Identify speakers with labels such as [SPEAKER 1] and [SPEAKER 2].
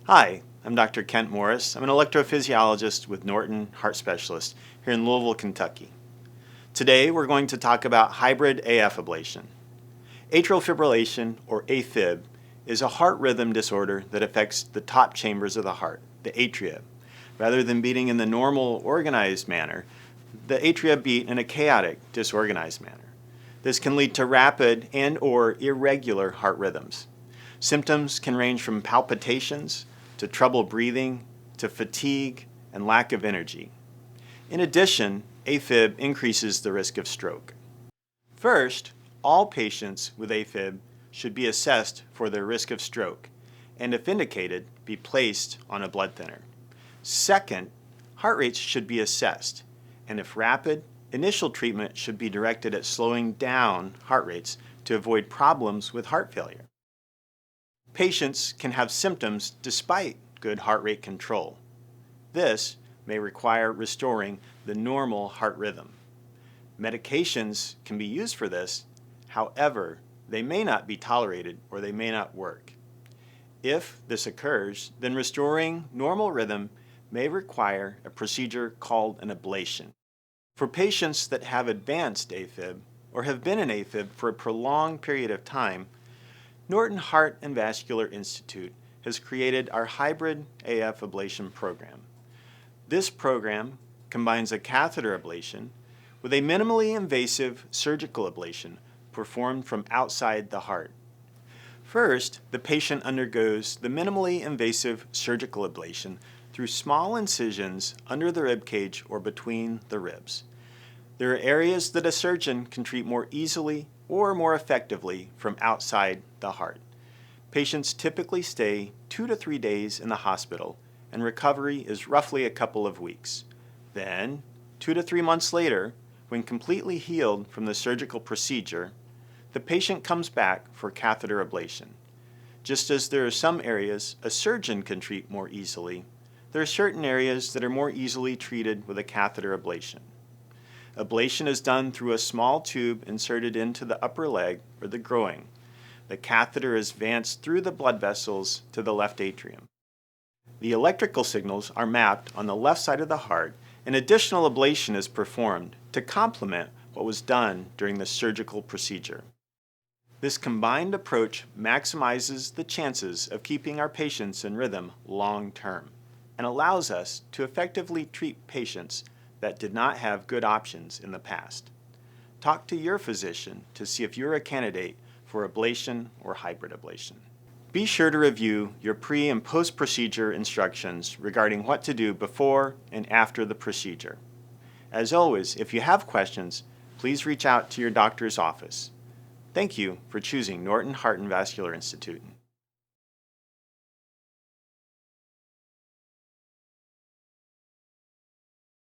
[SPEAKER 1] Hi, I'm Dr. Kent Morris. I'm an electrophysiologist with Norton Heart Specialist here in Louisville, Kentucky. Today we're going to talk about hybrid AF ablation. Atrial fibrillation, or AFib, is a heart rhythm disorder that affects the top chambers of the heart, the atria. Rather than beating in the normal, organized manner, the atria beat in a chaotic, disorganized manner. This can lead to rapid and/or irregular heart rhythms. Symptoms can range from palpitations to trouble breathing to fatigue and lack of energy. In addition, AFib increases the risk of stroke. First, all patients with AFib should be assessed for their risk of stroke and, if indicated, be placed on a blood thinner. Second, heart rates should be assessed, and if rapid, initial treatment should be directed at slowing down heart rates to avoid problems with heart failure. Patients can have symptoms despite good heart rate control. This may require restoring the normal heart rhythm. Medications can be used for this, however, they may not be tolerated or they may not work. If this occurs, then restoring normal rhythm may require a procedure called an ablation. For patients that have advanced AFib or have been in AFib for a prolonged period of time, Norton Heart and Vascular Institute has created our hybrid AF ablation program. This program combines a catheter ablation with a minimally invasive surgical ablation performed from outside the heart. First, the patient undergoes the minimally invasive surgical ablation through small incisions under the rib cage or between the ribs. There are areas that a surgeon can treat more easily or more effectively from outside the heart. Patients typically stay 2 to 3 days in the hospital, and recovery is roughly a couple of weeks. Then, 2 to 3 months later, when completely healed from the surgical procedure, the patient comes back for catheter ablation. Just as there are some areas a surgeon can treat more easily, there are certain areas that are more easily treated with a catheter ablation. Ablation is done through a small tube inserted into the upper leg or the groin. The catheter is advanced through the blood vessels to the left atrium. The electrical signals are mapped on the left side of the heart, and additional ablation is performed to complement what was done during the surgical procedure. This combined approach maximizes the chances of keeping our patients in rhythm long term and allows us to effectively treat patients that did not have good options in the past. Talk to your physician to see if you're a candidate for ablation or hybrid ablation. Be sure to review your pre- and post-procedure instructions regarding what to do before and after the procedure. As always, if you have questions, please reach out to your doctor's office. Thank you for choosing Norton Heart and Vascular Institute.